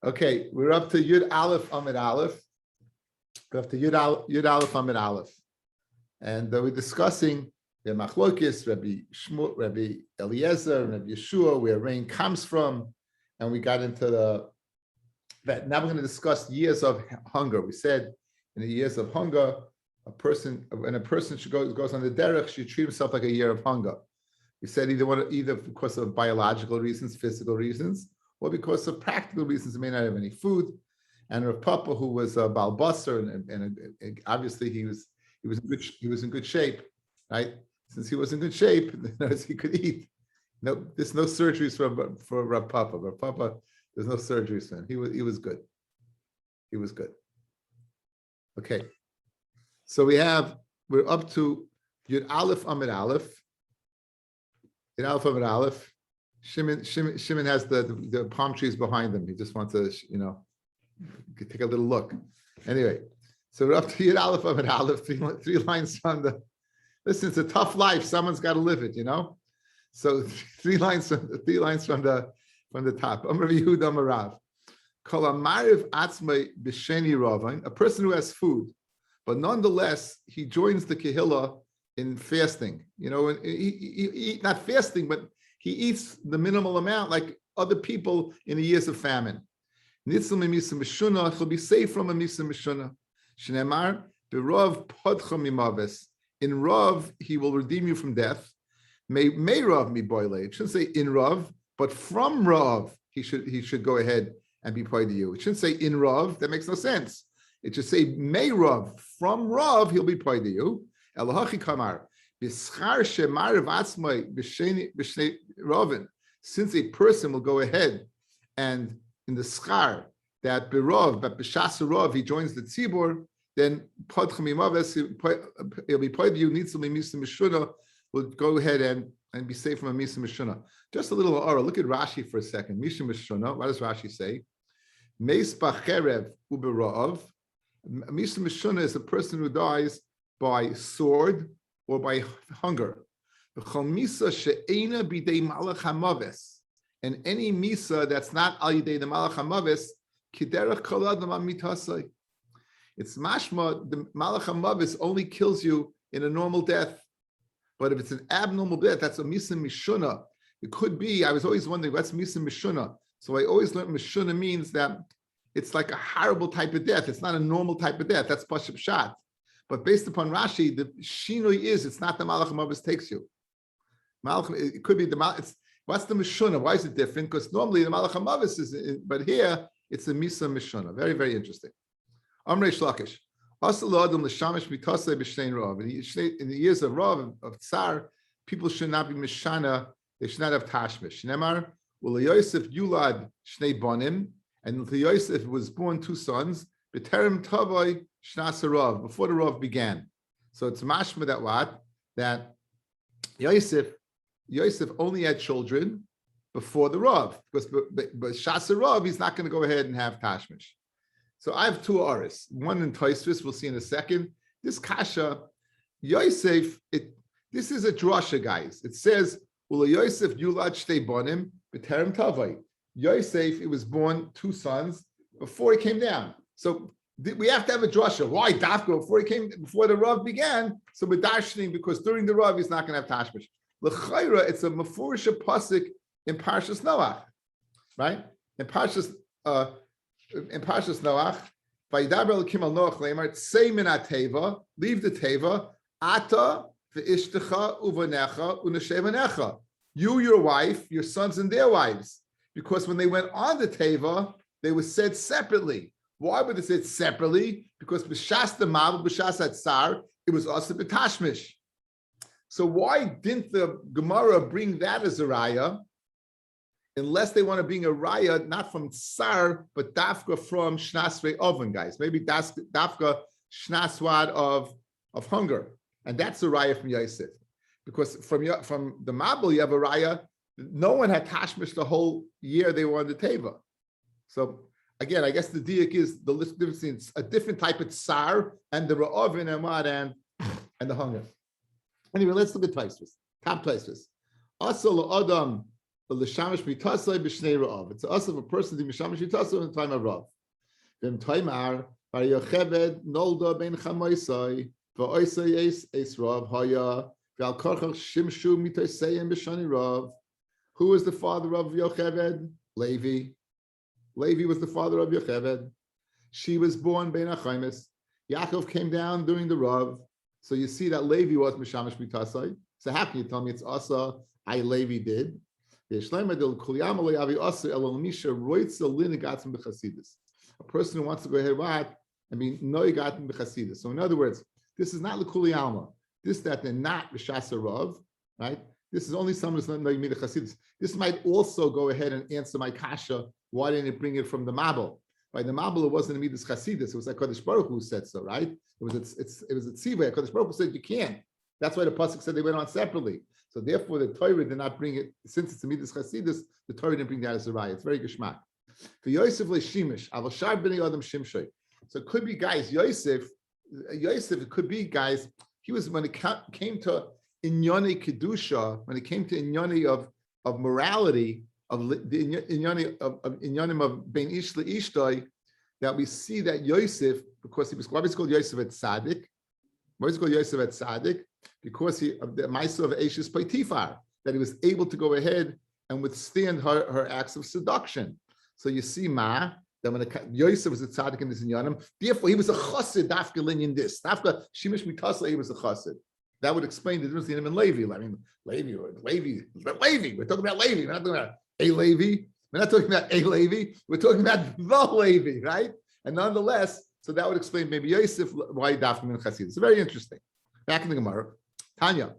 Okay, we're up to Yud Aleph Amid Aleph. We're up to Yud Aleph Amid Aleph. And we're discussing the Machlokis, Rabbi Shmuel, Rabbi Eliezer, and Rabbi Yeshua, where rain comes from. And we got into that. Now we're going to discuss years of hunger. We said in the years of hunger, when a person goes on the derech, should treat himself like a year of hunger. We said either because of biological reasons, physical reasons, or because of practical reasons. He may not have any food. And Rav Papa, who was a balbusser, and obviously he was in good shape, right? Since he was in good shape, he could eat. No, there's no surgeries for Rav Papa. Rav Papa, there's no surgeries for him. He was good. He was good. Okay. So we're up to Yud Aleph Amid Aleph. Yud Aleph Amid Aleph. Shimon has the palm trees behind him. He just wants to, take a little look. Anyway, so we're up to Yud Aleph Amid Aleph, three lines from the. Listen, it's a tough life. Someone's got to live it, So three lines from the top. Amar Yehuda Amar Rav. Kol amariv atzmei b'sheni ravain. A person who has food, but nonetheless he joins the kehillah in fasting. He not fasting, but he eats the minimal amount like other people in the years of famine. Nitzal mimisa mishuna, he'll be safe from a misa mishuna. Shneimar b'rov podcha mimaves. In Rav, he will redeem you from death. May Rav mi boile. It shouldn't say in Rav, but from Rav he should go ahead and be paid to you. It shouldn't say in Rav. That makes no sense. It should say may Rav. From Rav he'll be paid to you. Elohachi kamar. Since a person will go ahead and in the schar that b'shas Rav he joins the tzibur, then he'll be paid to you. Needs to be misa mishuna. Will go ahead and be safe from a misa mishuna. Just a little aura. Look at Rashi for a second. Misa mishuna. What does Rashi say? Meis b'cherev u'bera'av. Misa mishuna is a person who dies by sword or by hunger. And any misa that's not al yidei the malach hamavis, kiderech kol adam mitasai. It's mashma, the malach hamavis only kills you in a normal death. But if it's an abnormal death, that's a misa mishuna. It could be, I was always wondering, what's misa mishuna? So I always learned mishuna means that it's like a horrible type of death. It's not a normal type of death. That's pashut pshat. But based upon Rashi, the shinui is it's not the malach hamavis takes you. It could be what's the mishuna? Why is it different? Because normally the malach hamavis is, but here it's the misa mishuna. Very, very interesting. Amrei Shlakish. In the years of Rav, of Tsar, people should not be mishana, they should not have tashmish. Nemar, Yosef Yulad Shnei Bonim, and Yosef was born two sons, B'terem Tavoi Shnas Rav, before the Rav began. So it's mashma that Yosef only had children before the Rav, because but Shas Rav, he's not going to go ahead and have tashmish. So I have two aris. One in Tosfos, we'll see in a second. This kasha, Yosef, this is a drasha, guys. It says, Ula Yosef Yulad Shtei Bonim B'terem Tavai. Yosef, it was born two sons before he came down. So we have to have a drasha. Why Dafka before the Rav began? So we're dashing because during the Rav he's not going to have tashmish. L'chayra, it's a mafurisha pasuk in Parshas Noach, right? In Parshas Noach, Vayidaber Elokim al Noach leimar tzei min hateva, leave the teva, ata ve'ishtecha uvanecha u'neshevanecha. You, your wife, your sons, and their wives, because when they went on the teva, they were said separately. Why were they said separately? Because b'shas the mabel, b'shas hatzar, it was also b'tashmish. So why didn't the Gemara bring that as a raya? Unless they want to bring a raya, not from tsar, but dafka from shnasrei oven, guys. Maybe that's dafka shnaswad of hunger. And that's a raya from Yosef. Because from the Mabel, you have a raya, no one had tashmish the whole year they were on the teva. So again, I guess the diak is the difference between a different type of tsar and the ra'ovin and the hunger. Anyway, let's look at Tosfos. Top Tosfos. Also, Adam l'shamish mitasai b'shnei ra'av. It's us of a person to mishamish mitasai in the time of Rav. V'im taimar bar Yocheved nolda ben chamaisai v'oisai es Rav haya v'al korchach shimshu mitasayim b'shani Rav. Who was the father of Yocheved? Levi. Levi was the father of Yocheved. She was born ben Achaimis. Yaakov came down during the Rav. So you see that Levi was mishamish mitasai. So how can you tell me it's Asa? I Levi did. A person who wants to go ahead, what? I mean, no gatim b'chasidus. So in other words, this is not l'kuli alma. This that they're not b'shasa rav, right? This is only someone who's not knowing the chasidus. This might also go ahead and answer my kasha. Why didn't it bring it from the Mabel? By the Mabel, it wasn't a midas chasidus. It was like Kodesh Baruch who said so, right? It was a tzivah. Kodesh Baruch who said you can't. That's why the pasuk said they went on separately. So therefore, the Torah did not bring it, since it's a midas chasidus, the Torah didn't bring that as a raya. It's very geschmack. For Yosef leishimish, avashar b'nei adam shimshay. So it could be guys. Yosef, it could be guys. He was when it came to inyoni kedusha, when it came to inyoni of morality, of the inyonim of ben ish leishtoi, that we see that Yosef, because he was called Yosef at Tzaddik. Why is he called Yosef at Tzaddik? Because of the Maisa of Eishes Paitifar, that he was able to go ahead and withstand her acts of seduction. So you see, that when Yosef was a tzaddik in this inyanim, therefore he was a chassid. Dafka linyan this, dafka shimish mitasa, he was a chassid. That would explain the difference between him and Levi. I mean, Levi. We're talking about Levi. We're not talking about a Levi. We're not talking about a Levi. We're talking about the Levi, right? And nonetheless, so that would explain maybe Yosef why dafka min chassid. It's very interesting. Back in the Gemara. Tanya,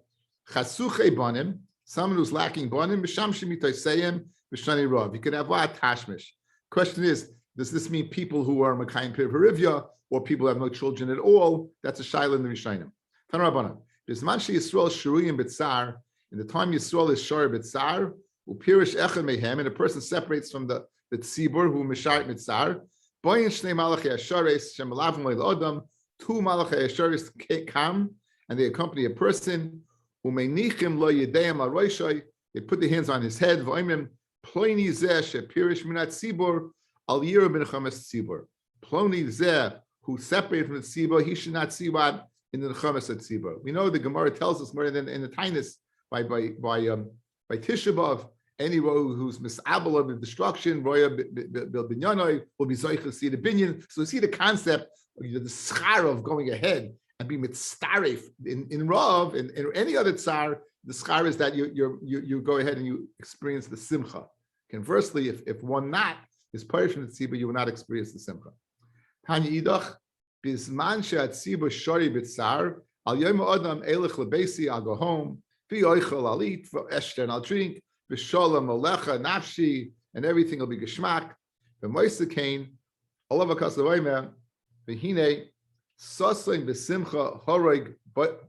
chasuche bonim, someone who's lacking bonim, b'shamshim mitoiseyim b'shani rav. You could have what tashmish. Question is, does this mean people who are makayim pir harivya or people who have no children at all? That's a shaila in the Rishayim. Tana Rabbanan, bisman she Yisrael shuruyim b'tzar. In the time Yisrael is shor b'tzar, upirish echad mehem, and a person separates from the tzibur who misharet b'tzar. Boyin shnei malachei ashares shem malavim leil odam. Two malachei ashares kam. And they accompany a person who may nichim lo yedeim al roishay. They put their hands on his head. V'oimim ploni zeh shepirish minat tzibur al yira ben chamas tzibur. Ploni zeh who separated from the tzibur, he should not see what in the chamas tzibur. We know the Gemara tells us more than in the Tainus by Tisha B'av. Anyone who's misabel of the destruction, roya binyanoi will be zoich to see the binyan. So see the concept, the schar of going ahead and be mitzaref in Rav and any other tsar, the schar is that you go ahead and you experience the simcha. Conversely, if one not is parish from the tzibur, you will not experience the simcha. Tanya idach bisman she'at tzibur shori b'tzar al yom adam elech lebesi. I'll go home. V'yoichel I'll eat. V'eshter I'll drink. V'sholem olecha nafshi, and everything will be geschmack. V'moisa kain olav akas levoimer v'hine. Sasim b'simcha horeg, but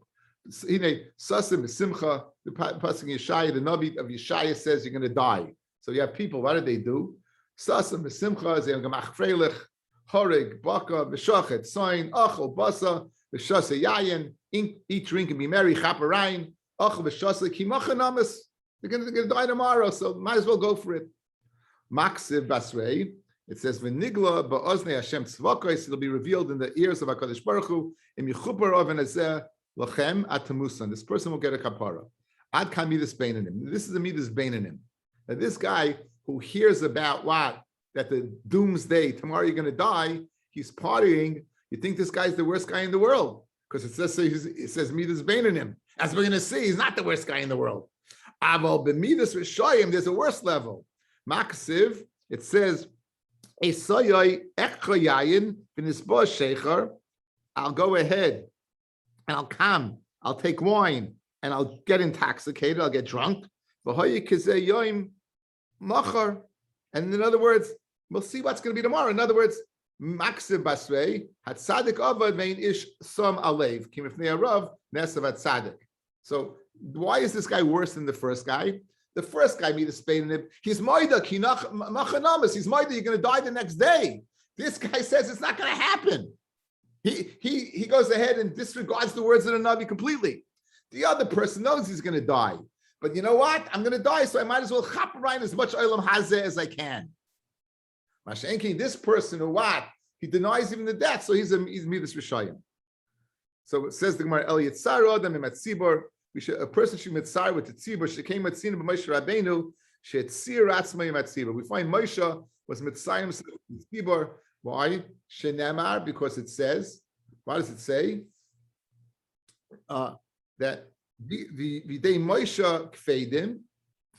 sasim b'simcha. The pasuk Yeshaya, the Navi of Yeshaya says you're going to die. So you have people. What did they do? Sasim b'simcha is gemach freilich horeg baka v'shachet sign achol basa v'shasa yayin eat drink and be merry chaparayin achol v'shasa kimacha namas. They're going to die tomorrow, so might as well go for it. Maksiv basrei. It says, "V'nigla ba'oznei Hashem tzvakos." It'll be revealed in the ears of Hakadosh Baruch Hu. Im yichuper oven hazeh lachem atamusan. This person will get a kapara. Ad kan midas beinanim. This is a midas beinanim. Now, this guy who hears about what that the doomsday tomorrow you're going to die, he's partying. You think this guy's the worst guy in the world because it says midas beinanim. As we're going to see, he's not the worst guy in the world. Aval b'midas rishoyim, there's a worse level. Maksiv. It says. I'll go ahead and I'll come, I'll take wine and I'll get intoxicated, I'll get drunk. And in other words, we'll see what's going to be tomorrow. In other words, Maksiv Basrei, had Sadik Avad Main Ish Som Alev, Kimifnei Arav, Nesavat Sadik. So why is this guy worse than the first guy? The first guy made a spade in him. He's Maida, Kinach Machanamas. He's Maida, you're going to die the next day. This guy says it's not going to happen. He goes ahead and disregards the words of the Navi completely. The other person knows he's going to die. But you know what? I'm going to die, so I might as well chop around as much olam hazeh as I can. Mashenki, this person who what? He denies even the death, so he's midas rishayim. So it says the Gemara, El Yitzar Adam Imatzibor. A person should mitzar with the tzibor. She came with Tzina b'Moshe Rabbeinu. She had tzir atzmai imatzibor. We find Moshe was mitzayim tzibor. Why? Shenemar, because it says. What does it say? That the day Moshe kfeidim,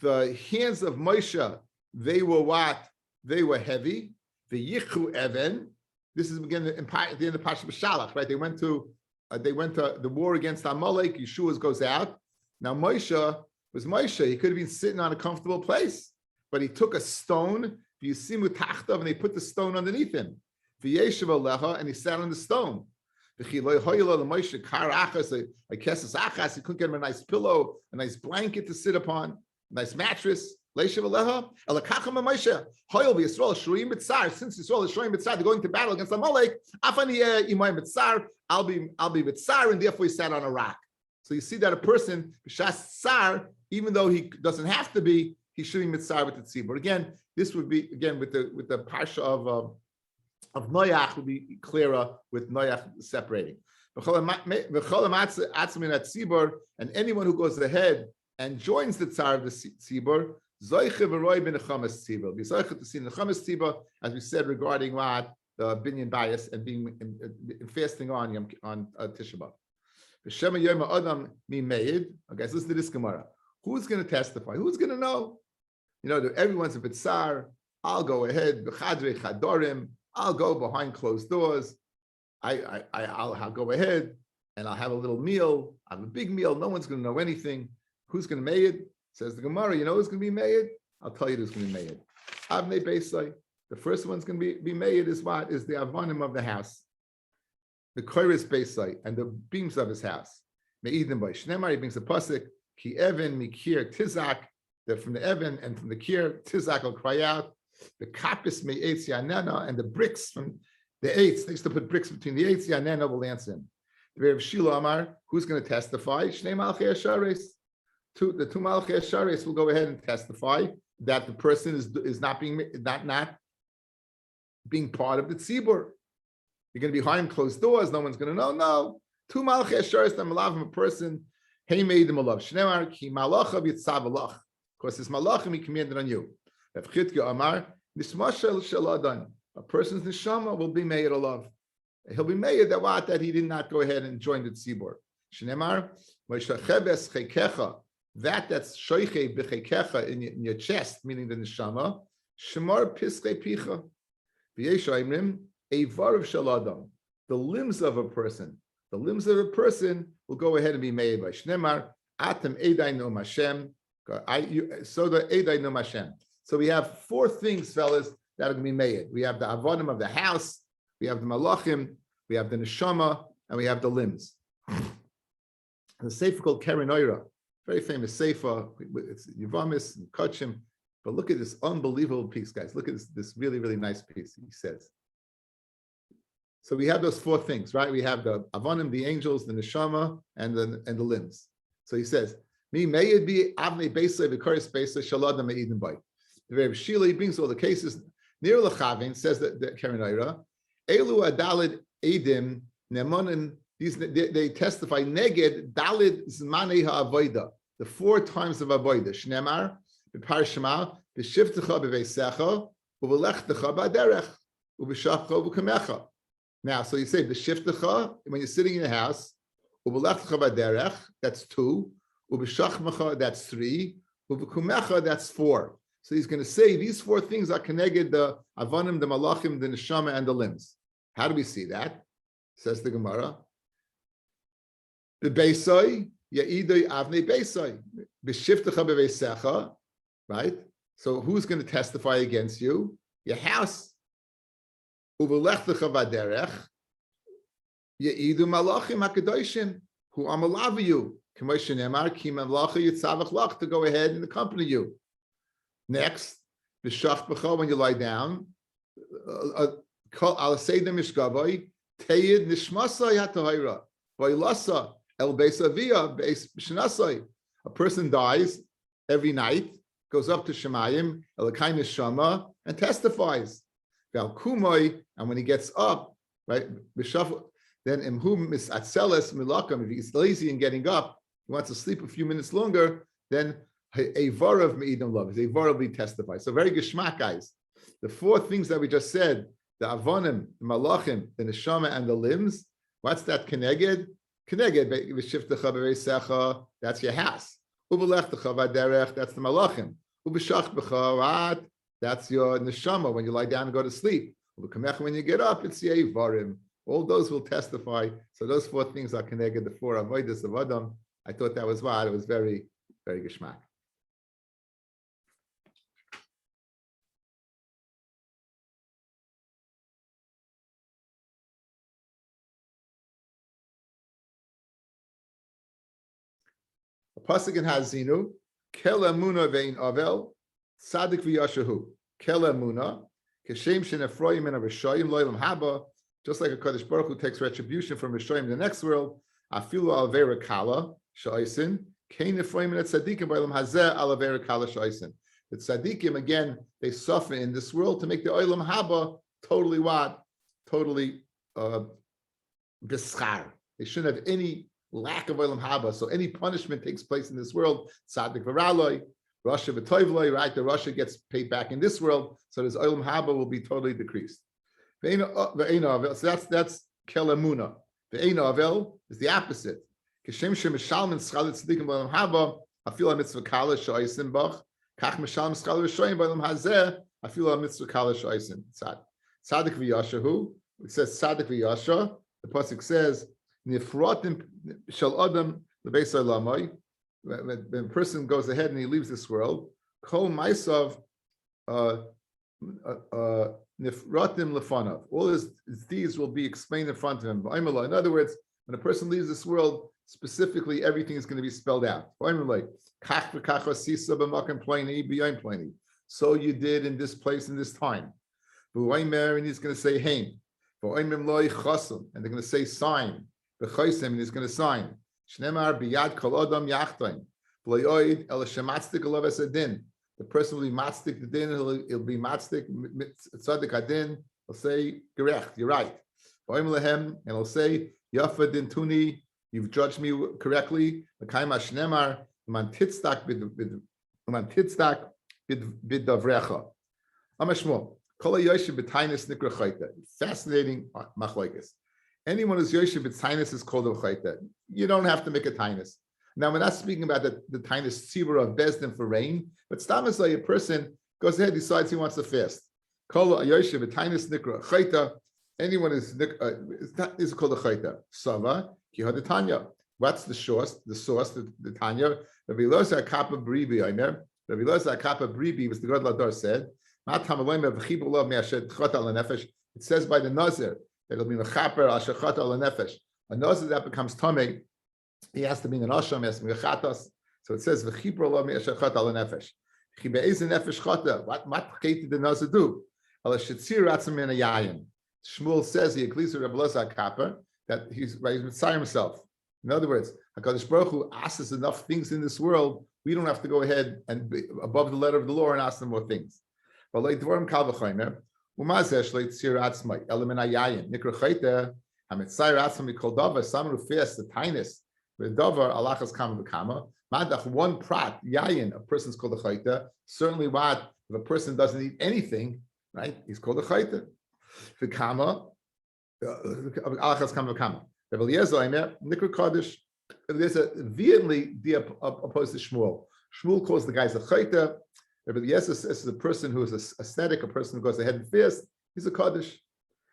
the hands of Moshe, they were what? They were heavy. The yichu even. This is again at the end of Pasha B'Shalach, right? They went to the war against Amalek. Yeshua goes out. Now Moshe was Moshe. He could have been sitting on a comfortable place, but he took a stone. V'yisimu tachtav, and they put the stone underneath him. V'yeshiv alecha, and he sat on the stone. He couldn't get him a nice pillow, a nice blanket to sit upon, a nice mattress. Since Yisrael is showing mitzar, they're going to battle against Amalek. I'll be mitzar, and therefore he sat on a rock. So you see that a person, b'shas, even though he doesn't have to be, he should be mitzar with the tzibur. Again, this would be with the parsha of Noach would be clearer with Noach separating. And anyone who goes ahead and joins the tsar of the tzibur, as we said regarding what the binyan bias and being in fasting on Tisha B'Av. Okay, so listen to this Gemara. Who's going to testify? Who's going to know? Everyone's a bit tsar. I'll go ahead. I'll go behind closed doors. I'll go ahead and I'll have a little meal. I have a big meal. No one's going to know anything. Who's going to make it? Says the Gemara, you know who's going to be made? I'll tell you who's going to be made. Avnei Beisai. The first one's going to be made is what? Is the Avanim of the house. The Koiris Beisai and the beams of his house. Me'idim by Shnemar, he brings a pasuk, Ki Evan, Mikir, Tizak, that from the Evan and from the Kir, Tizak will cry out. The Kapis Me'etz Yanena, and the bricks from the eights, they used to put bricks between the eights, Yanena will answer him. The Rav Shilo Amar, who's going to testify? Shnei Malchei Ashares. The two Malchei Ashares will go ahead and testify that the person is not being part of the tzibur. You're going to be behind closed doors. No one's going to know. No, two Malchei Ashares that malav a person. Hey, made him alav. Shneimar ki malachav yitzav alach. Of course, this malachim he commanded on you. Rav Chitke Amar nismashel sheladan. A person's neshama will be made alav. He'll be made that he did not go ahead and join the tzibur. Shneimar moishachebes chekecha. That's shoiche b'chekecha in your chest, meaning the neshama. Shemar piskei picha. V'yesh oimrim eivar of shaladam. The limbs of a person. The limbs of a person will go ahead and be made by Shnemar. Atem edai nom Hashem. So the edai nom Hashem. So we have four things, fellas, that are going to be made. We have the avonim of the house. We have the malachim. We have the neshama, and we have the limbs. The sefer called Keren Oira. Very famous sefer. It's Yevamis and Kachim. But look at this unbelievable piece, guys. Look at this really, really nice piece, he says. So we have those four things, right? We have the Avonim, the angels, the Neshama, and the limbs. So he says, Mi mayed be Avnei Beisai, V'Koris Beisai, Shalad Me'idin Bay. The Rebbe Shili brings all the cases. Nir L'Chavin says that Keren Oira, Elu Adalid Edim, Nemonin, they testify neged dalid zmanei ha'avoda, the 4 times of avoda. Shnemar b'parshama b'shivtecha b'veisecha u'v'lechtecha b'aderech u'v'shachcha u'v'kamecha. Now, so you say b'shivtecha when you're sitting in the house, u'v'lechtecha b'aderech, that's 2, u'v'shachmacha, that's 3, u'v'kamecha, that's 4. So he's going to say these 4 things are connected: the avonim, the malachim, the neshama, and the limbs. How do we see that? Says the Gemara. The Beisai, Ya'idoi Avnei Beisai, B'shiftecha b'veisecha, right? So who's going to testify against you? Your house. U'v'lechtecha v'aderech, Ya'idu malachim hakadoshim, who are malavu, K'moshe nemar, ki malacha yitzavach lach, to go ahead and accompany you. Next, B'shachbecha, when you lie down, I'll say the mishgavoi, Teyid nishmasai hatahira, V'ilasa, El Beis Avia, Beis Shnasai. A person dies, every night, goes up to Shemayim, Elokai Neshama, and testifies. And when he gets up, right, then Imhum Misatzeles Milakam, if he's lazy in getting up, he wants to sleep a few minutes longer, then a varav meidam love, a varav will be testified. So very geschmack, guys. The four things that we just said, the avonim, the malachim, the neshama, and the limbs. What's that? Keneged, keneged. That's your house. Ubelechtecha vaderech. That's the malachim. Ubeshachbecha. That's your neshama when you lie down and go to sleep. When you get up, it's your varim. All those will testify. So those four things are keneged, the four avodas of Adam. I thought that was wild. It was very, very geschmack. A pasuk in Hazinu, Kel Emuna vein Avel, Sadik v'Yashahu. Kel Emuna, Keshem Shen Ephraim and Rishayim Loilam Haba. Just like a Kadosh Baruch Hu takes retribution from Rishayim in the next world, Afilu Alvera Kala Shaisin, Kain Ephraim and Tzadikim Loilam Hazeh Alvera Kala Shaisin. The Tzadikim again, they suffer in this world to make the Oilam Haba totally what? Totally bischar. They shouldn't have any lack of Olam Haba. So any punishment takes place in this world. Tzadik v'raloi, Rasha v'toivloi, right? The Rasha gets paid back in this world. So this Olam Haba will be totally decreased. So that's Kel Emuna. Ve'ein Avel is the opposite. Kishem shem mishalmin schalit tzadikim b'Olam Haba, afil ha-mitzvah kala shoysim bach, kach mishalmin schalit shoyim b'Olam hazeh, afil ha-mitzvah kala shoysim. Tzadik v'yashahu. It says Tzadik v'yasha. The pasuk says, Nifratim shel adam lebeis olamai. When a person goes ahead and he leaves this world, kol maisav nifratim lefanav. All his deeds will be explained in front of him. In other words, when a person leaves this world, specifically everything is going to be spelled out. So you did in this place in this time. And he's going to say haim. And they're going to say sign. And he's going to sign. The person will be matzdik the din, he'll be matzdik tzaddik adin, he'll say, gerecht, you're right. And he'll say, yafa din tuni, you've judged me correctly. Fascinating machlokes. Anyone who's yoshev b'tainus is called a chayta. You don't have to make a tainus. Now, we're not speaking about the tainus tzibur of bezdin for rain, but stamasai, a person goes ahead, decides he wants to fast. Kol yoshev b'tainus nikra chayta. Anyone is called a chayta. Sava ki hadatanya. What's the source? The Tanya. Rabbi Loza Kappa Bribi. Rabbi Loza Kappa Bribi was the God Ladar said. It says by the Nazir. It'll be mechaper al shechat al nefesh. A nazir that becomes tamei, he has to be an asham, he has to be mechatas. So it says v'chipro lo me'ashechat al nefesh. Chibe'ez nefesh chata. What did the nazir do? Al shetzir atzim min ayayin. Shmuel says he agrees with Rabbi Loza Kappa that he's mitzvah himself. In other words, HaKadosh Baruch Hu asks us enough things in this world. We don't have to go ahead and be above the letter of the law and ask them more things. But like Dvorim Kal v'chaymer. Someone who fasts, the tinus, the davar, alachas kama v'kama. Madach one prat yayin, a person's called a chayta. Certainly, what if a person doesn't eat anything, right? He's called a chayta. V'kama, alachas kama v'kama. Rabbi Eliezer Aimer, nikra kaddish. There's a vehemently opposed to Shmuel. Shmuel calls the guys a chayta. Rabbi Eliezer says the person who is ascetic, a person who goes ahead and fasts, he's a kaddish.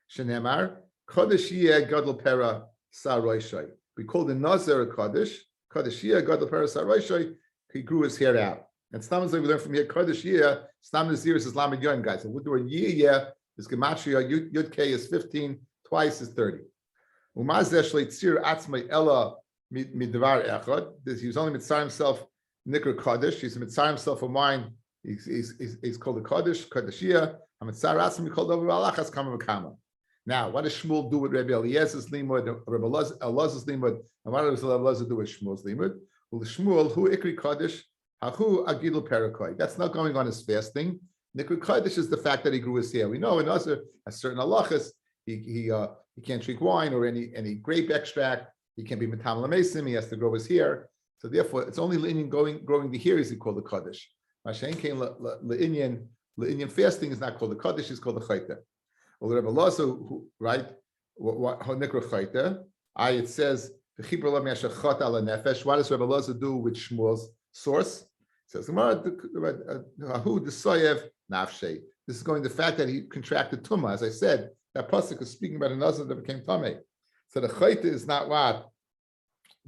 Shenemar, kaddish yeh gadol pera saroishai. We call the nazir a kaddish. Kaddish yeh gadol pera saroishai. He grew his hair out. And stamans we learn from here, kaddish yeh, stam nazir is lamed yoim, guys. And with the word yeh is gematria, yud k is 15, twice is 30. Umazeh shleitzir atzmai ella midvar echad. He was only mitzvah himself nikra kaddish. He's mitzvah himself of wine. He's called a Kaddish, Kaddishia. He called over Alachas Kama V'Kama. Now, what does Shmuel do with Rabbi Eliezer's limud, Rabbi Elazar's limud, and what does Rabbi Elazar do with Shmuel's limud? Well, the Shmuel, who Ikri Kaddish, Hahu agilu perakoi. That's not going on his fasting. Nikra Kodesh is the fact that he grew his hair. We know in Nazir, a certain halachas, he can't drink wine or any grape extract. He can't be metam lamesim. He has to grow his hair. So therefore, it's only l'inyan growing the hair is called the Kodesh. Mashen came l'inyan fasting is not called the Kodesh. It's called the Chayta. Well, the Rebbe Lazo, right? What Nikra Chayta? It says what does Rebbe Lazo do with Shmuel's source? It says this is going to the fact that he contracted tumah. As I said, that pasuk is speaking about a nazir that became tamei. So the chayta is not what?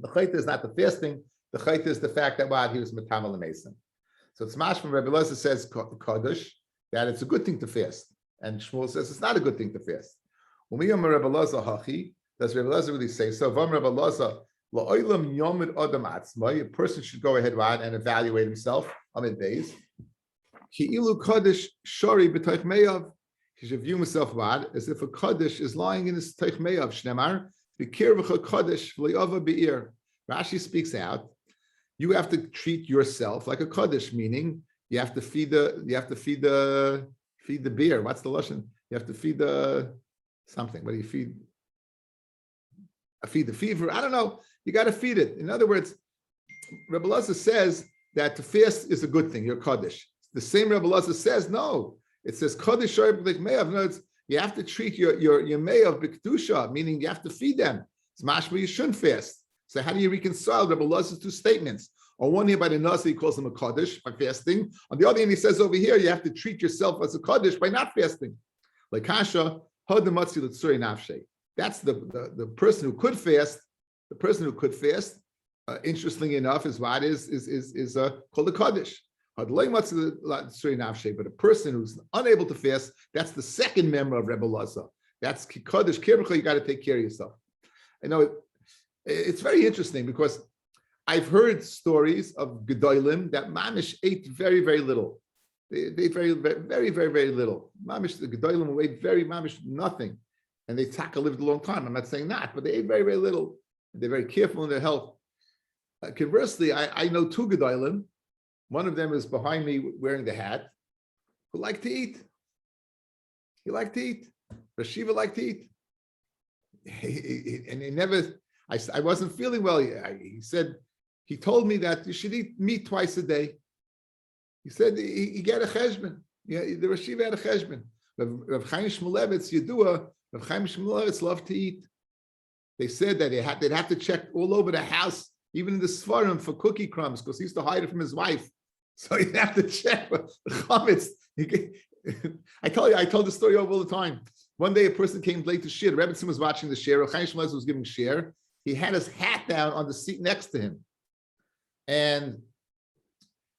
The chayta is not the fasting. The chayta is the fact that what? He was metamal l'mesim. So it's mash from Rabbi Elazar says Kaddish that it's a good thing to fast, and Shmuel says it's not a good thing to fast. Umiyam Rabbi Elazar hachi. Does Rabbi Elazar really say so? Vam Rabbi Elazar. A person should go ahead and evaluate himself. Amid days. He should view himself as if a kaddish is lying in his teich meyav. Shnemar kaddish be'ir. Rashi speaks out. You have to treat yourself like a kaddish, meaning you have to feed the beer. What's the lashon? You have to feed the something. What do you feed? Feed the fever. I don't know. You got to feed it. In other words, Rebbe Elazar says that to fast is a good thing. You're kaddish. The same Rebbe Elazar says no. It says kaddish like meyav. No, you have to treat your meyav b'kedusha, meaning you have to feed them. It's mashma you shouldn't fast. So how do you reconcile Rebbe Elazar's two statements? On one hand, by the Nasi, he calls them a kaddish by fasting. On the other hand, he says over here you have to treat yourself as a kaddish by not fasting. Like kasha hadamatzi l'tzuri nafshe. That's the person who could fast. The person who could fast, interestingly enough, is what is called a kaddish. But a person who's unable to fast, that's the second member of Rebbe Elazar. That's kaddish kircha. You got to take care of yourself. I know it's very interesting because I've heard stories of gedolim that mamish ate very, very little. They ate very, very, very, very little. Mamish the gedolim ate very mamish nothing, and they taka lived a long time. I'm not saying that, but they ate very, very little. They're very careful in their health. Conversely, I know two gedolim. One of them is behind me wearing the hat, who liked to eat. He liked to eat. Rashiva liked to eat. And he never, I wasn't feeling well. He said, he told me that you should eat meat twice a day. He said he got a cheshbon. Yeah, the Rashiva had a cheshbon. Rav Chaim Shmulevitz, Yedua, Rav Chaim Shmulevitz loved to eat. They said that they'd have to check all over the house, even in the svarim, for cookie crumbs, because he used to hide it from his wife. So he'd have to check for the chametz. I told the story over all the time. One day a person came late to shir. Rebbetzin was watching the shir. Chaim Shmulevitz was giving shir. He had his hat down on the seat next to him. And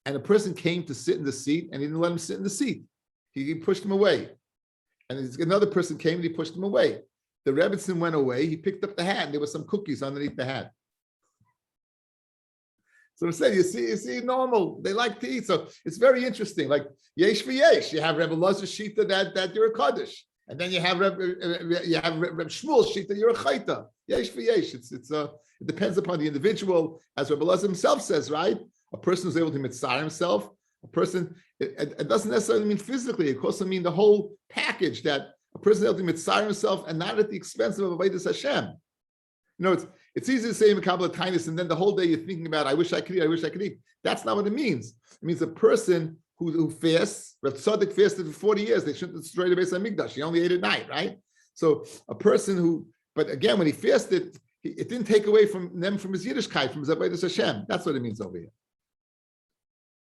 a person came to sit in the seat, and he didn't let him sit in the seat. He pushed him away. And another person came and he pushed him away. The Rebbetzin went away. He picked up the hat, and there were some cookies underneath the hat. So I said, you see, normal. They like to eat. So it's very interesting. Like yesh v'yesh, you have Rebbe Elazar shita that you're a kaddish, and then you have Reb Shmuel shita you're a chayta. Yesh v'yesh. It depends upon the individual, as Rebbe Elazar himself says, right? A person who's able to mitzvah himself. A person. It doesn't necessarily mean physically. It could also mean the whole package that a person is able to mitzvah himself and not at the expense of avodas Hashem. You know, it's easy to say in a couple of kindness, and then the whole day you're thinking about, I wish I could eat. That's not what it means. It means a person who fasts. Rav Tzaddik fasted for 40 years. They shouldn't destroy the Beis Hamikdash. He only ate at night, right? So a person who, but again, when he fasted, it didn't take away from his Yiddishkeit, from his avodas Hashem. That's what it means over here.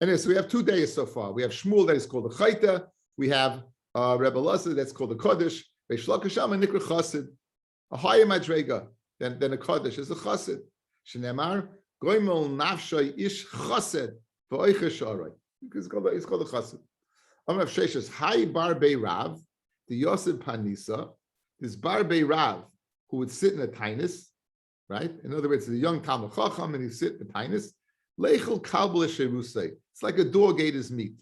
Anyway, so we have 2 days so far. We have Shmuel that is called the Chayta. We have Rebbe Elazar that's called the Kodesh. Reish Lakish and Nikra Chassid. A higher madrega than a Kodesh is a Chassid. Shneimar Goimel Nafshay Ish Chassid v'Oicha Sharoi. It's called a Chassid. Amrav Sheshes Hai Bar Bei Rav the Yosef Panisa. This Bar Bei Rav who would sit in a tainus, right? In other words, the young Talmud Chacham and he sit in a tainus. Leichel Kabbalah Sherusei. It's like a dog ate his meat.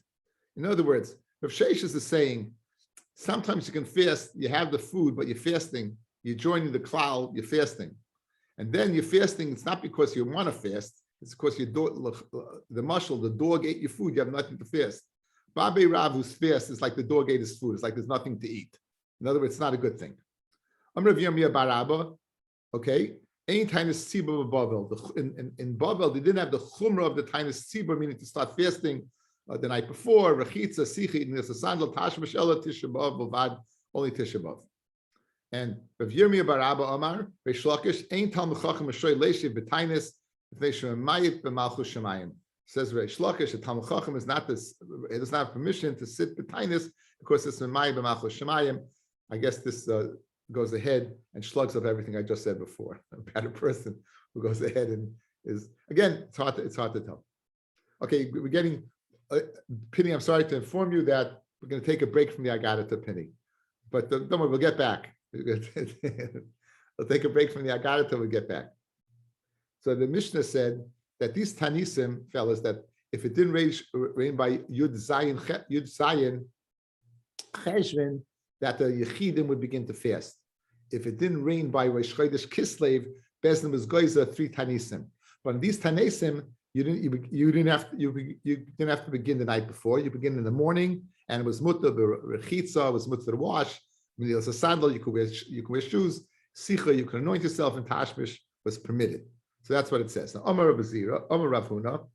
In other words, Rav Sheshes is saying, sometimes you can fast, you have the food, but you're fasting, you're joining the klal, you're fasting. And then you're fasting, it's not because you want to fast, It's because your dog, the dog ate your food. You have nothing to fast. Babe Rav, who's fast, is like the dog ate his food. It's like there's nothing to eat. In other words, it's not a good thing. I'm Rabbi Yomi Barabba. Okay, any Tainus Tzibur of Bavel. In Bavel, they didn't have the chumrah of the Tainus Tzibur, meaning to start fasting the night before. Rechitza, Sichi, Nesasandal, Tashmash, Ella, Tisha B'av, Bavad, only Tisha B'av. And Rabbi Yirmiyah Barabba Omar, Reish Lakish, Ein Talmud Chacham Ashoy Leishiv B'Tainus, V'Neishem Mayit B'Malchus Shemayim. Says Reish Lakish, the Talmud Chacham is not this. It does not have permission to sit B'Tainus because it's Mayit B'Malchus Shemayim. I guess this goes ahead and slugs up everything I just said before about a person who goes ahead and is again. It's hard to tell. Okay, we're getting Penny. I'm sorry to inform you that we're going to take a break from the Agada to Penny, but don't worry, we'll get back. We'll take a break from the Agada till we get back. So the Mishnah said that these Tanisim, fellas, that if it didn't rain by Yud Zayin Cheshvan, that the Yechidim would begin to fast. If it didn't rain by Rosh Chodesh Kislev, Bezdin was Goiza 3 Tanisim. But in these Tanisim, you didn't have to begin the night before. You begin in the morning, and it was mutter rechitza, it was mutter wash. When there was a sandal, you could wear shoes. Sicha, you could anoint yourself, and tashmish was permitted. So that's what it says. Now, Amar Rabbi Zira, Amar Rav Huna,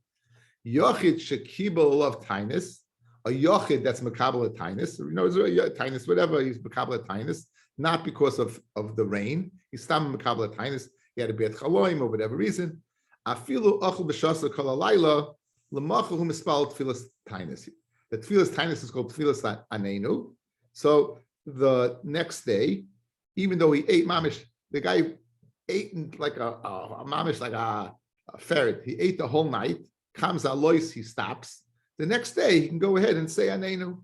Yochid shekibel of Tainus, a Yochid that's Makabel Tainus, Tainus, whatever, he's Makabel Tainus, not because of the rain. He's Stam Makabel Tainus, he had to be at Chaloim or whatever reason. Afilu Achel B'Shasa Kol Alayla, L'Machu Hu Mispal Tfilas Tainus. The Tfilas Tainus is called Tfilas Anenu. So the next day, even though he ate mamish, the guy ate like a mamish, like a ferret. He ate the whole night. Comes alois, he stops. The next day, he can go ahead and say Anenu.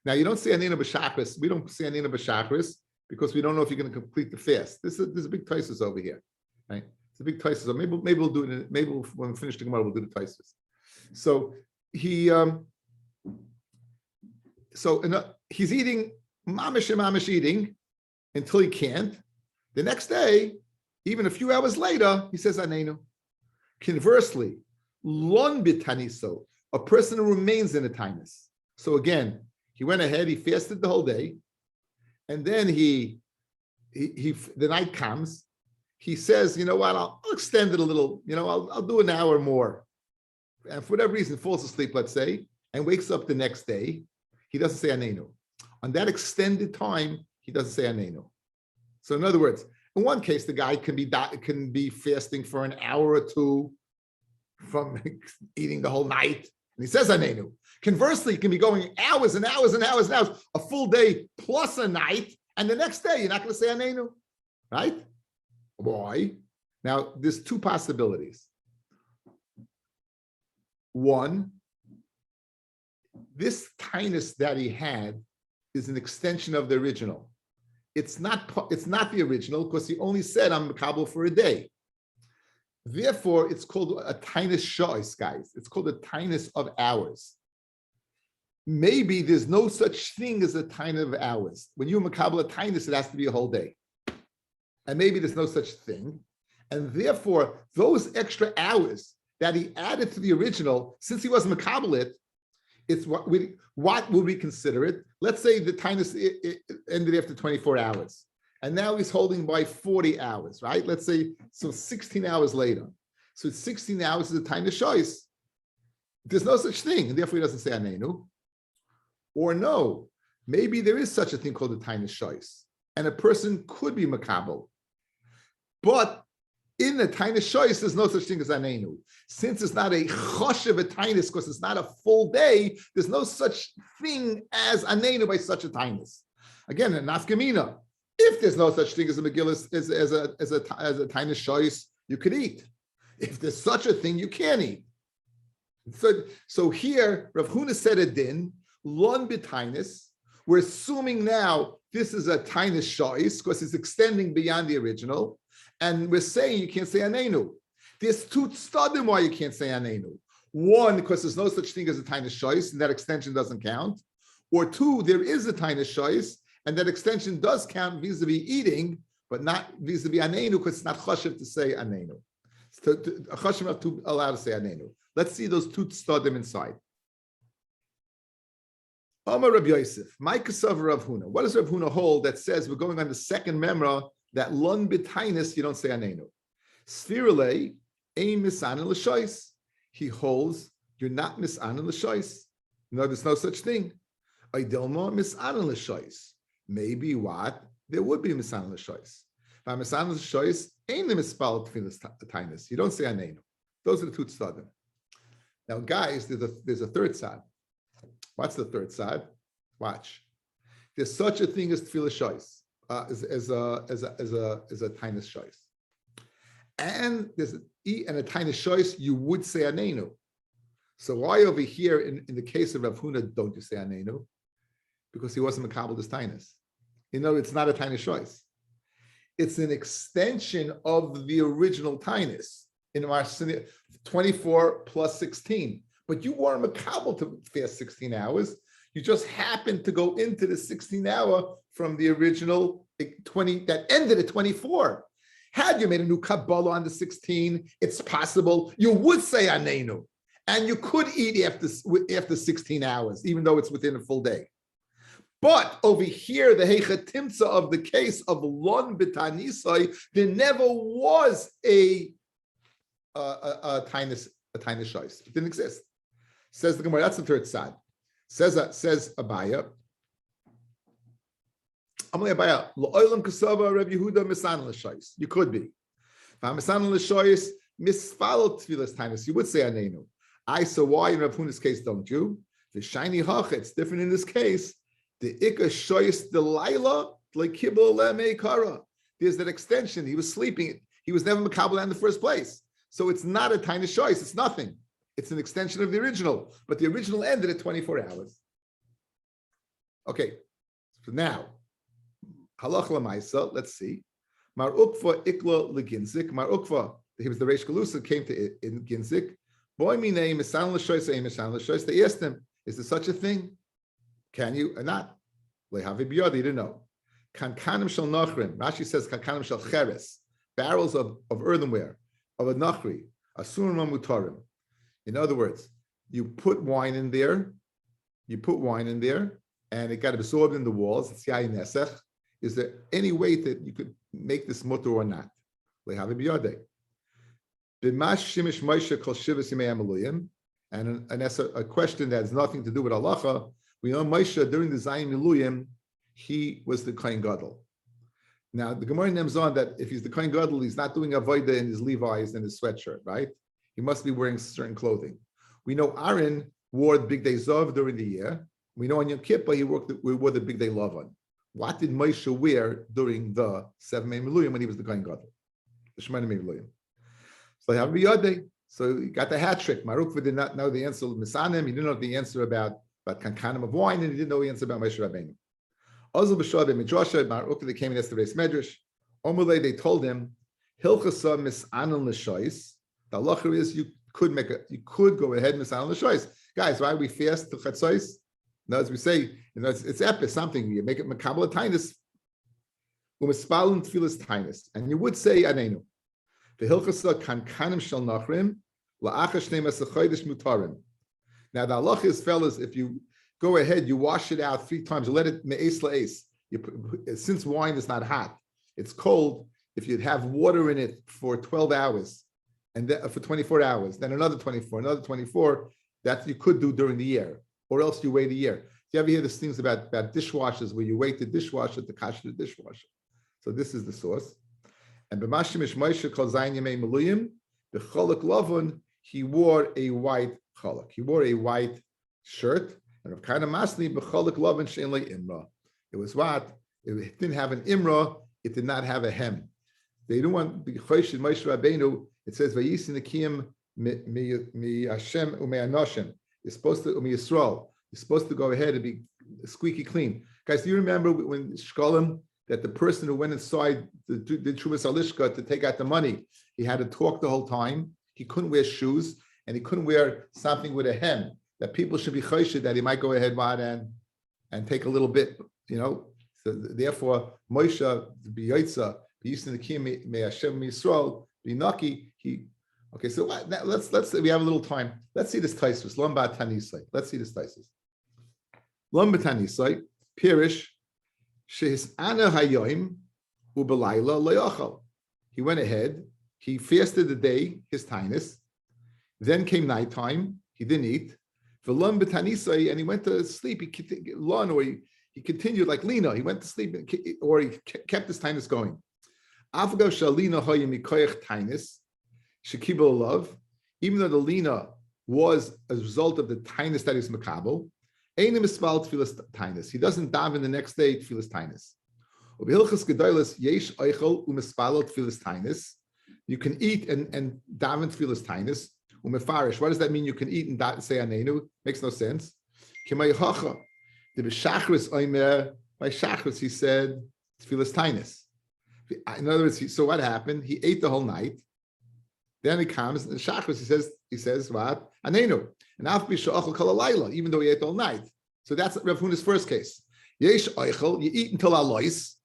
Now, you don't say Anenu b'shachris. We don't say Anenu b'shachris because we don't know if you're going to complete the fast. There's a big taisus over here, right? It's a big taisus. So maybe we'll do it. Maybe when we finish the Gemara, we'll do the taisus. So he's eating mamish eating until he can't. The next day, even a few hours later, he says Anenu. Conversely, lon bitaniso, a person who remains in a tainus. So again, he went ahead, he fasted the whole day, and then the night comes, he says, you know what, I'll extend it a little, I'll do an hour more. And for whatever reason, falls asleep, let's say, and wakes up the next day, he doesn't say Anenu. On that extended time, he doesn't say Anenu. So in other words, in one case, the guy can be fasting for an hour or two from eating the whole night, and he says Anenu. Conversely, he can be going hours and hours and hours and hours, a full day plus a night, and the next day you're not going to say Anenu, right? Why? Now, there's two possibilities. One, this tinus that he had is an extension of the original. It's not the original because he only said I'm Makabel for a day. Therefore, it's called a tinus shois, guys. It's called a tinus of hours. Maybe there's no such thing as a tinus of hours. When you Makabel a tinus, it has to be a whole day. And maybe there's no such thing. And therefore, those extra hours that he added to the original, since he wasn't Makabel it, it's what would we consider it? Let's say the tinus ended after 24 hours. And now he's holding by 40 hours, right? Let's say, so 16 hours later. So 16 hours is a tinus shois. There's no such thing, and therefore he doesn't say Anenu. Or no, maybe there is such a thing called a tinus shois, and a person could be Makabel. But in the tinus shois, there's no such thing as Anenu. Since it's not a choshev a tinus, because it's not a full day, there's no such thing as Anenu by such a tinus. Again, a nafkamina. If there's no such thing as a Megillah, as a tinus shois, you could eat. If there's such a thing, you can't eat. So here, Rav Huna said a din, lon b'tinus. We're assuming now this is a tinus shois because it's extending beyond the original. And we're saying you can't say Anenu. There's two stadim why you can't say Anenu. One, because there's no such thing as a tinus shois, and that extension doesn't count. Or two, there is a tinus shois, and that extension does count vis-a-vis eating, but not vis-a-vis Anenu, because it's not chashiv to say Anenu. A chashem are to allowed to say anenu. Let's see those two tzadim inside. Amar Rabbi Yosef, my kasav Rav Huna. What does Rav Huna hold that says we're going on the second memra that lon b'tainis you don't say anenu? Sphirale ein misanin l'shois. He holds you're not misanin l'shois. No, there's no such thing. Idilma misanin l'shois. Maybe what there would be misanin l'shois. By misanin l'shois ain't the mispal tfilas tainis. You don't say anenu. Those are the two tzadim. Now, guys, there's a third side. What's the third side? Watch. There's such a thing as tefillah shois, as a tainis shois, and there's a tainis shois. You would say anenu. So why over here in the case of Rav Huna don't you say anenu? Because he wasn't makabel this tainis. You know, it's not a tainis shois. It's an extension of the original tainis in our 24 plus 16. But you weren't makabel to fast 16 hours. You just happened to go into the 16-hour from the original 20 that ended at 24. Had you made a new Kabbalah on the 16, it's possible you would say anenu, and you could eat after 16 hours, even though it's within a full day. But over here, the heichatimtza of the case of lon b'tanisai, there never was a tainis shois. It didn't exist. Says the Gemara, that's the third side. Says Abaya. Amalei Abaya, L'olam kasava Rabbi Yehuda misan l'shois. You could be. Misan l'shois misfalot tfilas tainis. You would say anenu. I so why in Rav Huna's case don't you? The shiny hach. It's different in this case. The ikka shois the laila like kibul le'meikara. There's that extension. He was sleeping. He was never makabel in the first place. So it's not a tainis shois. It's nothing. It's an extension of the original, but the original ended at 24 hours. Okay, so now, halach lamaisa, let's see. Mar ukva ikla leginzik. Mar ukva, he was the Reish Galusa, came to in Ginzik. Boy, mi name is San Lashois, Misan Lashois. They asked him, is there such a thing? Can you or not? Lehavi biyad, he didn't know. Kankanim shel nachrim. Rashi says kankanim shel cheres, barrels of earthenware, of a nachri, asurim mutarim. In other words, you put wine in there, and it got absorbed in the walls. It's yayin nesech. Is there any way that you could make this mutter or not? Lehavi biyadei. B'mash shimish Moshe kol shivas yimei amaluyim, and that's a question that has nothing to do with halacha. We know Moshe during the Zayim Miluyim, he was the Kohen Gadol. Now the Gemara names on that if he's the Kohen Gadol, he's not doing avodah in his Levi's and his sweatshirt, right? He must be wearing certain clothing. We know Aaron wore the Big Day Zov during the year. We know on Yom Kippur he wore the Big Day Lavan. What did Moshe wear during the 7 May Miluyim when he was the Kohen Gadol? The Shemana May Miluyim. So he had Biyadei. So he got the hat trick. Marukva did not know the answer of Misanim. He didn't know the answer about kankanim of wine, and he didn't know the answer about Moshe Rabbeinu. Ozil b'shah b'midrasha, Marukva, they came in as the Reis Medrash. Omulei, they told him, Hilchasa misanim l'shois. The halacha is you could go ahead and misanim l'shois. Guys, why we fast to chatzos? No, as we say, it's epis, something. You make it makabel tainis, u'mispalin tfilas tainis, and you would say anenu. The hilchasa kankanim shel nachrim la'achas shnei masachodesh mutarim. Now the halacha is, fellas, if you go ahead, you wash it out 3 times, you let it me'es la'es. Since wine is not hot, it's cold. If you'd have water in it for 12 hours, and then, for 24 hours, then another 24, that you could do during the year, or else you wait a year. You ever hear these things about dishwashers where you wait the dishwasher to catch the dishwasher? So this is the source. And b'mashimish Moshe kol zayin yemei miluyim, the cholok lavon, he wore a white cholok. He wore a white shirt, and of kind of masli b'cholok lavon shein le imra. It was what? It didn't have an imra. It did not have a hem. They didn't want the chosh Moshe Rabbeinu. It says vayisin nekiyim mi Hashem u'me'anoshim. You're supposed to Yisrael. You're supposed to go ahead and be squeaky clean. Guys, do you remember when Shkolim, that the person who went inside the Trubas Alishka to take out the money, he had to talk the whole time. He couldn't wear shoes, and he couldn't wear something with a hem. That people should be choshed that he might go ahead and take a little bit, So therefore, Moshe b'yotza b'yisin nekim me Hashem Yisrael b'naki. Okay, so let's we have a little time. Let's see this Taisus. Lomba Tanisai. Let's see this Taisus. Lomba Tanisai. Pirish. Shehis ana hayoim ubelayla le'achal. He went ahead. He fasted the day, his tinus. Then came nighttime. He didn't eat. V'lom b'tanisai, and he went to sleep. He continued like Lina. He went to sleep, or he kept his tinus going. Afgav shalina hayim mikoyach tinus shekibel love. Even though the Lina was a result of the tinus that is makabel, einim mispal tfilas tinus. He doesn't daven the next day tfilas tinus. Ubehilchas gedolos yesh eichel umispalot tfilas tinus. You can eat and daven tfilas tinus. Umefarish. What does that mean? You can eat and say anenu? Makes no sense. Kimay hacha. The b'shachris oimer by shachris he said tfilas tinus. In other words, so what happened? He ate the whole night. Then he comes and the shachris he says what anenu and af b'shachol kol halayla, even though he ate all night. So that's Rav Huna's first case. Yesh oichel, you eat until alois,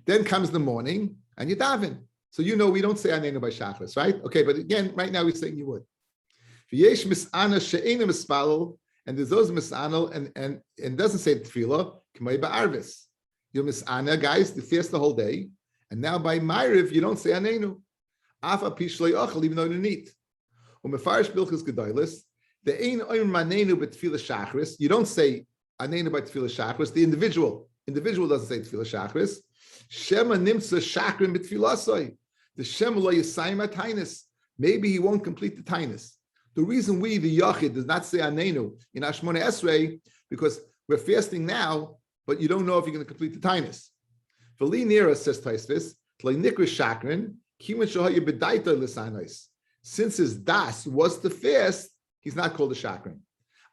then comes the morning and you daven. So we don't say anenu by shachris, right? Okay, but again, right now we're saying you would. Yesh misana she'ena mispalel, and there's those misanal and doesn't say tefillah k'may ba'arvis. You're misana, guys, to fast the whole day, and now by Ma'ariv you don't say anenu. Afa pishlei ochel, even though you eat. Umefarish bilchus gedolos. The ein oim manenu b'tefillah shachris. You don't say anenu by tefillah shachris. The individual doesn't say tefillah shachris. Shema nimtza shachrim b'tefillasoi. The Shema lo yisayim tainus. Maybe he won't complete the tainus. The reason we, the Yachid, does not say Anenu in Ashmona Esrei, because we're fasting now, but you don't know if you're going to complete the Tainus. V'li Nira, says Taisvis, Tlai Nikra Shakrin, Kiman Shahaya B'daita L'sanais. Since his Das was to fast, he's not called a Shakrin.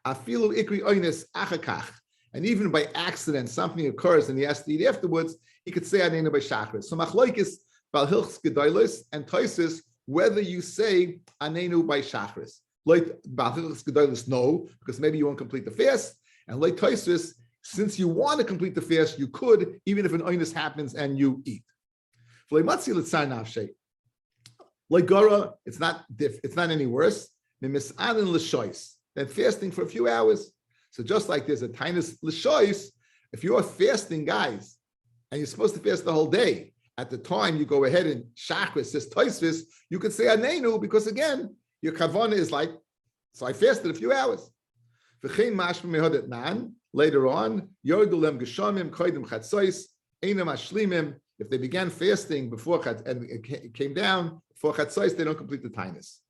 Afilu Ikri Oines Achakach. And even by accident, something occurs and he has to eat afterwards, he could say Anenu by Shachris. So Machloikis, Balhilchs Gedolos, and Taisis, whether you say Anenu by Shachris. Like Balhilchs Gedolos, no, because maybe you won't complete the fast. And like Taisis, since you want to complete the fast, you could, even if an oinus happens and you eat. Like Gora, it's not any worse than fasting for a few hours. So just like there's a tinus l'shois, if you're fasting, guys, and you're supposed to fast the whole day, at the time you go ahead and shachris, says Tosfos, you could say anenu, because again, your kavanah is like, so I fasted a few hours. Later on, if they began fasting before and it came down before chatzos, they don't complete the tinus.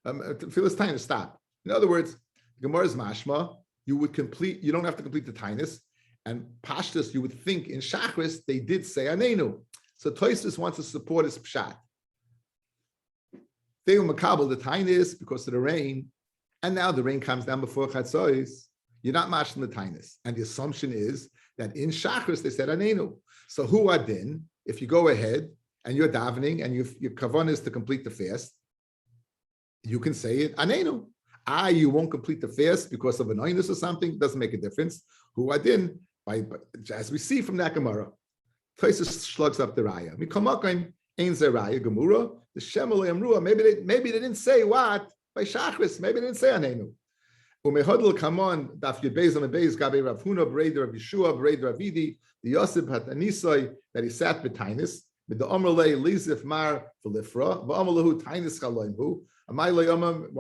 Tefillas tinus, stop. In other words, Gemara's mashma, you don't have to complete the tinus, and pashtus, you would think in shachris they did say anenu. So Tosfos wants to support his pshat. They were makabel the tinus because of the rain, and now the rain comes down before chatzos. You're not mashing the tinus, and the assumption is that in shachris they said anenu. So who adin? If you go ahead and you're davening and your kavanah is to complete the fast, you can say it anenu. You won't complete the fast because of an oinus or something. Doesn't make a difference. Who adin? As we see from that Gemara, Tosfos slugs up the raya. Mikamakim ein ze raya gemura. The shemalei amrua. Maybe they didn't say what by shachris. Maybe they didn't say anenu. Umehodl kamon daf yud beis and beis gabe Rav Huna b'reider Rav Yeshua b'reider Avidi the Yosef had anisoi that he sat b'tainis with the Omerlei Lizif Mar V'lifra v'Omerlehu Tainis Chaloimhu. Why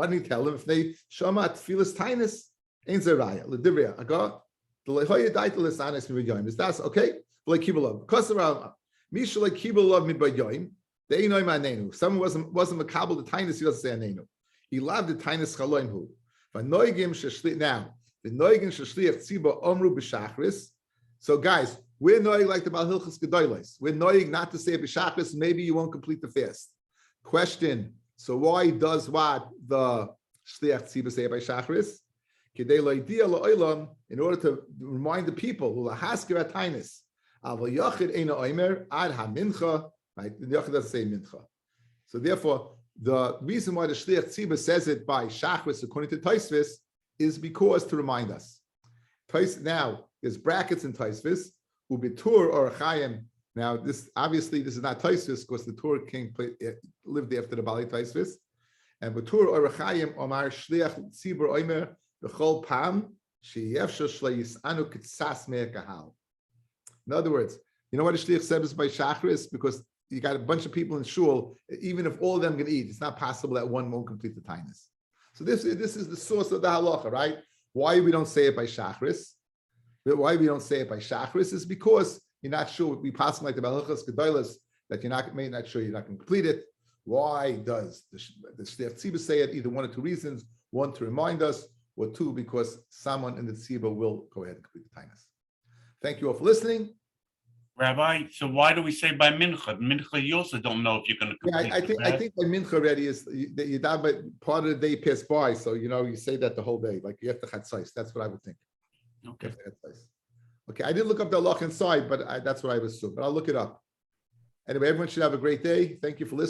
didn't he tell them if they shama tefillas tainis? Ein ze raya l'divrei aga the lehoya daita l'sanis mi'yoyim. Is that okay? Like kibulav because around misha like kibulav mi'yoyim they know anenu. Someone wasn't makabel the tainis. He doesn't say anenu. He loved the tainis chaloimhu. Now the noigim sheshliach tziba omru b'shachris. So guys, we're noig like the Balhilchos Gedolos. We're noig not to say b'shachris. Maybe you won't complete the fast. Question. So why does what the shliach tziba say by shachris? In order to remind the people who lahaskir at tainis. Avol yachid eina oimer ad hamincha. Right? The yachid doesn't say mincha. So therefore, the reason why the shliach tziba says it by shachris according to Tosfos is because to remind us. Now there's brackets in Tosfos. Ubitur or chayim Now, this is not Taisvis because the Torah king lived after the Bali Taisvis. And Batur Orachayim Omar Shliach Tzibur Omer B'chol Pam Sheyefsha Shleis Anu Kitsas Me'ekahal. In other words, you know what a Shliach said is by Shachris? Because you got a bunch of people in shul, even if all of them can eat, it's not possible that one won't complete the tainus. So this is the source of the halacha, right? Why we don't say it by Shachris? Why we don't say it by Shachris is because you're not sure. We pass like the Balachas Gedolas that you're not sure you're not going to complete it. Why does the Shliach Tzibur say it? Either one or two reasons. One, to remind us, or two, because someone in the Tzibur will go ahead and complete the tainus. Thank you all for listening. Rabbi, so why do we say by mincha? Mincha, you also don't know if you're going to complete. Yeah, I think by mincha already is that you die, but part of the day passed by, so you say that the whole day, like you have to chatzais. That's what I would think. Okay. Okay, I didn't look up the halach inside, but that's what I would assume. But I'll look it up. Anyway, everyone should have a great day. Thank you for listening.